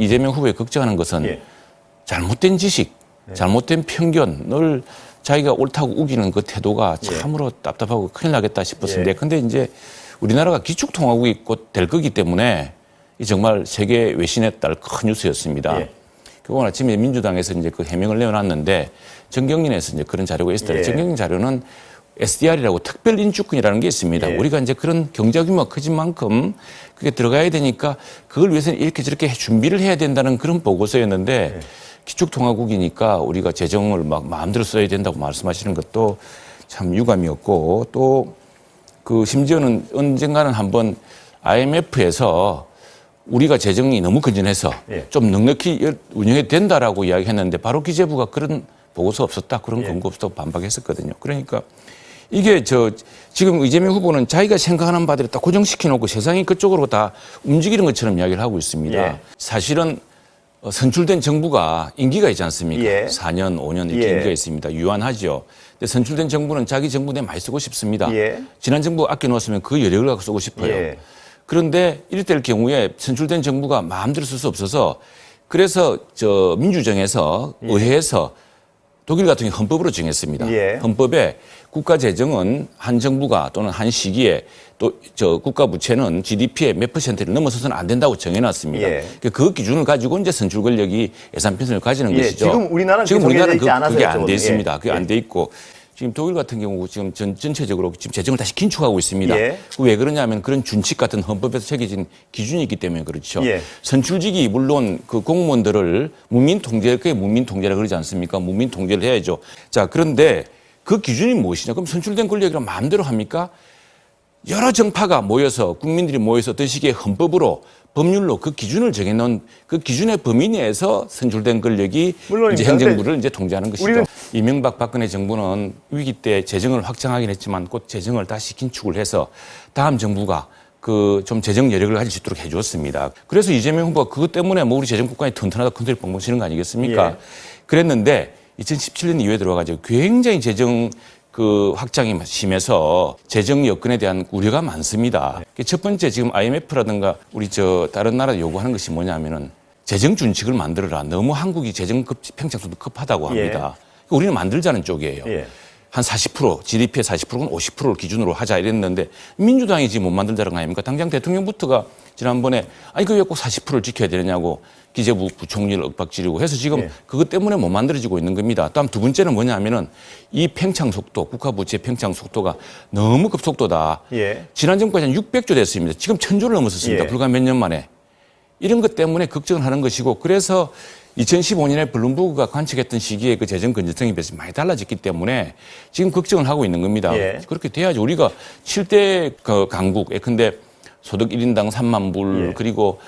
이재명 후보에 걱정하는 것은 예. 잘못된 지식, 잘못된 편견을 자기가 옳다고 우기는 그 태도가 참으로 답답하고 큰일 나겠다 싶었습니다. 그런데 이제 우리나라가 기축통화국이 곧 될 거기 때문에 이 정말 세계 외신에 따른 큰 뉴스였습니다. 그건 아침에 민주당에서 이제 그 해명을 내어놨는데 정경련에서 이제 그런 자료가 있었다. 정경련 자료는 SDR이라고 특별인축군이라는 게 있습니다. 우리가 이제 그런 경제 규모가 커진 만큼 그게 들어가야 되니까 그걸 위해서는 이렇게 저렇게 준비를 해야 된다는 그런 보고서였는데 기축통화국이니까 우리가 재정을 막 마음대로 써야 된다고 말씀하시는 것도 참 유감이었고 또 그 심지어는 언젠가는 한번 IMF에서 우리가 재정이 너무 건전해서 좀 넉넉히 운영해도 된다라고 이야기했는데 바로 기재부가 그런 보고서 없었다, 그런 권고 없었다고 반박했었거든요. 그러니까 이게 지금 이재명 후보는 자기가 생각하는 바대로 딱 고정시켜 놓고 세상이 그쪽으로 다 움직이는 것처럼 이야기를 하고 있습니다. 사실은 선출된 정부가 임기가 있지 않습니까? 4년, 5년 이렇게 임기가 있습니다. 유한하죠. 근데 선출된 정부는 자기 정부 내 많이 쓰고 싶습니다. 지난 정부 아껴놓았으면 그 여력을 갖고 쓰고 싶어요. 그런데 이럴 때일 경우에 선출된 정부가 마음대로 쓸 수 없어서 그래서 민주정에서 의회에서 독일 같은 경우 헌법으로 정했습니다. 헌법에 국가 재정은 한 정부가 또는 한 시기에 또 국가 부채는 GDP의 몇 %를 넘어서서는 안 된다고 정해놨습니다. 그 기준을 가지고 이제 선출 권력이 예산 편성을 가지는 것이죠. 지금 우리나라는 그게 안 돼 있습니다. 그게 안 돼 있고 지금 독일 같은 경우 지금 전체적으로 지금 재정을 다시 긴축하고 있습니다. 왜 그러냐면 그런 준칙 같은 헌법에서 새겨진 기준이 있기 때문에 그렇죠. 선출직이 물론 그 공무원들을 그게 문민 통제라 그러지 않습니까? 문민 통제를 해야죠. 자, 그런데 그 기준이 무엇이냐? 그럼 선출된 권력이란 마음대로 합니까? 여러 정파가 모여서 국민들이 모여서 어떤 식의 헌법으로 법률로 그 기준을 정해놓은 그 기준의 범위 내에서 선출된 권력이 이제 행정부를 이제 통제하는 것이죠. 이명박 박근혜 정부는 위기 때 재정을 확장하긴 했지만 곧 재정을 다시 긴축을 해서 다음 정부가 좀 재정 여력을 가질 수 있도록 해주었습니다. 그래서 이재명 후보가 그것 때문에 우리 재정 국간이 튼튼하다 큰 소리 뻥뻥 치는 거 아니겠습니까? 그랬는데 2017년 이후에 들어가지고 굉장히 재정 확장이 심해서 재정 여건에 대한 우려가 많습니다. 첫 번째 지금 IMF라든가 우리 다른 나라 요구하는 것이 뭐냐면은 재정 준칙을 만들어라. 너무 한국이 재정 팽창수도 급하다고 합니다. 우리는 만들자는 쪽이에요. 한 40%, GDP의 40%는 50%를 기준으로 하자 이랬는데 민주당이 지금 못 만들자는 거 아닙니까? 당장 대통령부터가 지난번에 그거 왜 꼭 40%를 지켜야 되느냐고 기재부 부총리를 윽박지르고 해서 지금 그것 때문에 못 만들어지고 있는 겁니다. 다음 두 번째는 뭐냐면은 이 팽창 속도, 국가 부채 팽창 속도가 너무 급속도다. 지난 정부까지는 600조 됐습니다. 지금 1000조를 넘었었습니다. 불과 몇 년 만에. 이런 것 때문에 걱정을 하는 것이고 그래서 2015년에 블룸버그가 관측했던 시기에 그 재정 건전성에 비해서 많이 달라졌기 때문에 지금 걱정을 하고 있는 겁니다. 그렇게 돼야지 우리가 7대 강국, 예컨대 소득 1인당 3만 불 그리고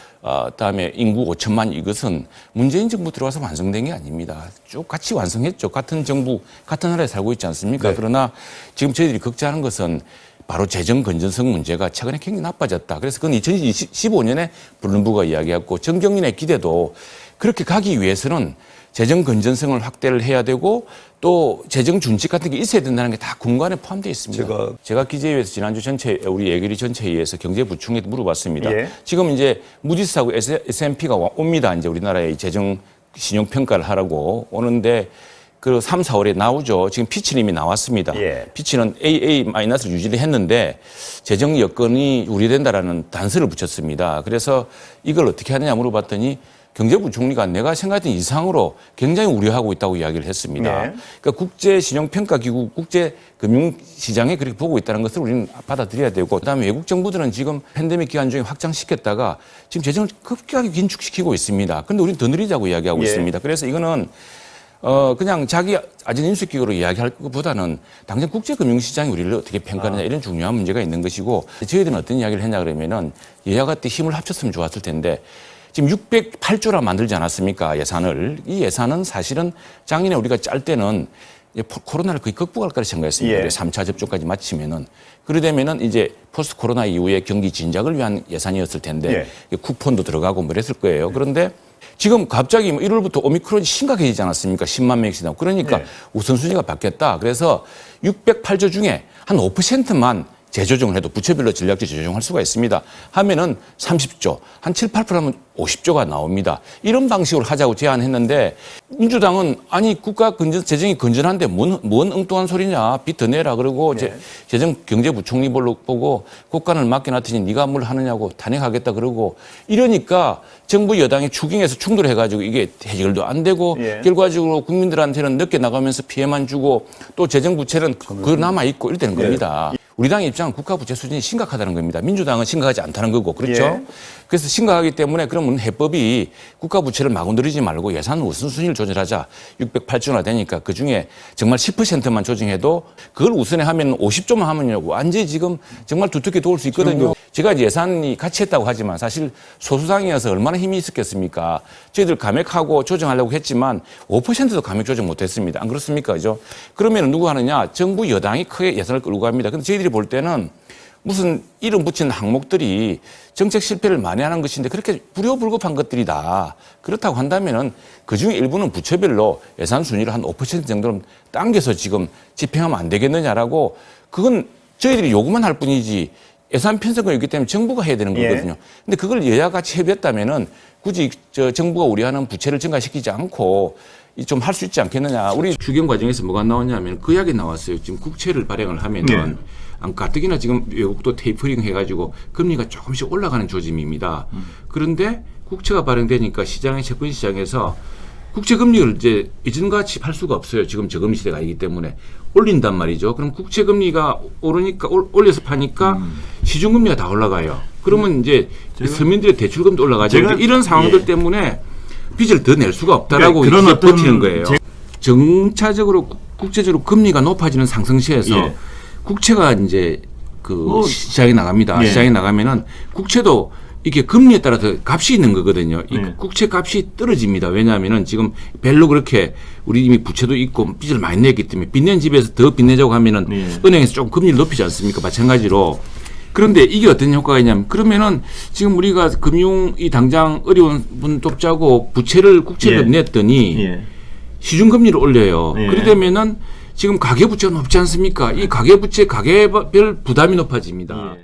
다음에 인구 5천만 이것은 문재인 정부 들어와서 완성된 게 아닙니다. 쭉 같이 완성했죠. 같은 정부, 같은 나라에 살고 있지 않습니까? 그러나 지금 저희들이 걱정하는 것은 바로 재정 건전성 문제가 최근에 굉장히 나빠졌다. 그래서 그건 2015년에 블룸버그가 이야기했고 정경련의 기대도 그렇게 가기 위해서는 재정 건전성을 확대를 해야 되고 또 재정 준칙 같은 게 있어야 된다는 게 다 군관에 포함되어 있습니다. 제가 기재위에서 지난주 우리 예결위 전체회의에서 경제부총리한테 물어봤습니다. 지금 이제 무디스하고 S&P가 옵니다. 이제 우리나라의 재정 신용 평가를 하라고 오는데 그 3, 4월에 나오죠. 지금 피치는 이미 나왔습니다. 피치는 AA- 유지를 했는데 재정 여건이 우려된다라는 단서를 붙였습니다. 그래서 이걸 어떻게 하느냐 물어봤더니 경제부총리가 내가 생각했던 이상으로 굉장히 우려하고 있다고 이야기를 했습니다. 그러니까 국제신용평가기구, 국제금융시장에 그렇게 보고 있다는 것을 우리는 받아들여야 되고 그다음에 외국 정부들은 지금 팬데믹 기간 중에 확장시켰다가 지금 재정을 급격하게 긴축시키고 있습니다. 그런데 우리는 더 느리자고 이야기하고 있습니다. 그래서 이거는 그냥 자기 아전 인수기구로 이야기할 것보다는 당장 국제금융시장이 우리를 어떻게 평가하느냐 이런 중요한 문제가 있는 것이고 저희들은 어떤 이야기를 했냐 그러면은 여야가 때 힘을 합쳤으면 좋았을 텐데 지금 608조라 만들지 않았습니까? 예산을. 이 예산은 사실은 작년에 우리가 짤 때는 코로나를 거의 극복할 거라 생각했습니다. 3차 접종까지 마치면은. 그러려면은 이제 포스트 코로나 이후에 경기 진작을 위한 예산이었을 텐데 쿠폰도 들어가고 뭐 이랬을 거예요. 그런데 지금 갑자기 1월부터 오미크론이 심각해지지 않았습니까? 10만 명씩 나오고. 그러니까 우선순위가 바뀌었다. 그래서 608조 중에 한 5%만 재조정을 해도 부처별로 전략적 재조정할 수가 있습니다. 하면은 30조, 한 7, 8% 하면 50조가 나옵니다. 이런 방식으로 하자고 제안했는데 민주당은 아니 국가 재정이 건전한데 뭔 엉뚱한 소리냐. 빚 더 내라 그러고 재정 경제부총리 보고 국가를 맡겨놨더니 네가 뭘 하느냐고 탄핵하겠다 그러고 이러니까 정부 여당이 추경에서 충돌해가지고 이게 해결도 안 되고 결과적으로 국민들한테는 늦게 나가면서 피해만 주고 또 재정 부채는 그 남아 있고 이렇다는 겁니다. 우리 당의 입장은 국가 부채 수준이 심각하다는 겁니다. 민주당은 심각하지 않다는 거고 그렇죠? 그래서 심각하기 때문에 그러면 해법이 국가 부채를 마구 늘리지 말고 예산 우선순위를 조절하자. 608조나 되니까 그중에 정말 10%만 조정해도 그걸 우선에 하면 50조만 하면요. 완전히 지금 정말 두텁게 도울 수 있거든요. 제가 예산이 같이 했다고 하지만 사실 소수당이어서 얼마나 힘이 있었겠습니까? 저희들 감액하고 조정하려고 했지만 5%도 감액 조정 못했습니다. 안 그렇습니까? 그죠? 그러면 누구 하느냐? 정부 여당이 크게 예산을 끌고 갑니다. 근데 저희들이 볼 때는 무슨 이름 붙이는 항목들이 정책 실패를 만회하는 것인데 그렇게 불효불급한 것들이다. 그렇다고 한다면은 그중에 일부는 부처별로 예산 순위를 한 5% 정도로 당겨서 지금 집행하면 안 되겠느냐라고 그건 저희들이 요구만 할 뿐이지 예산 편성이 있기 때문에 정부가 해야 되는 거거든요. 근데 그걸 여야 같이 협의했다면은 굳이 정부가 우려하는 부채를 증가시키지 않고 좀 할 수 있지 않겠느냐. 우리 추경 과정에서 뭐가 나왔냐면 그 이야기 나왔어요. 지금 국채를 발행을 하면은 가뜩이나 지금 외국도 테이퍼링 해가지고 금리가 조금씩 올라가는 조짐입니다. 그런데 국채가 발행되니까 시장의 채권 시장에서 국채 금리를 이제 이전같이 팔 수가 없어요. 지금 저금리 시대가 아니기 때문에 올린단 말이죠. 그럼 국채 금리가 오르니까 올려서 파니까 시중 금리가 다 올라가요. 그러면 이제 서민들의 대출금도 올라가죠. 이런 상황들 때문에 빚을 더 낼 수가 없다라고 이제 버티는 거예요. 정차적으로 국제적으로 금리가 높아지는 상승시에서 국채가 이제 시장에 나갑니다. 시장에 나가면은 국채도 이게 금리에 따라서 값이 있는 거거든요. 이 국채 값이 떨어집니다. 왜냐하면은 지금 별로 그렇게 우리 이미 부채도 있고 빚을 많이 냈기 때문에 빚낸 집에서 더 빚내자고 하면은 은행에서 조금 금리를 높이지 않습니까? 마찬가지로. 그런데 이게 어떤 효과가 있냐면 그러면은 지금 우리가 금융이 당장 어려운 분 돕자고 국채를 냈더니 시중금리를 올려요. 그러게 되면은 지금 가계부채가 높지 않습니까? 이 가계부채 가계별 부담이 높아집니다.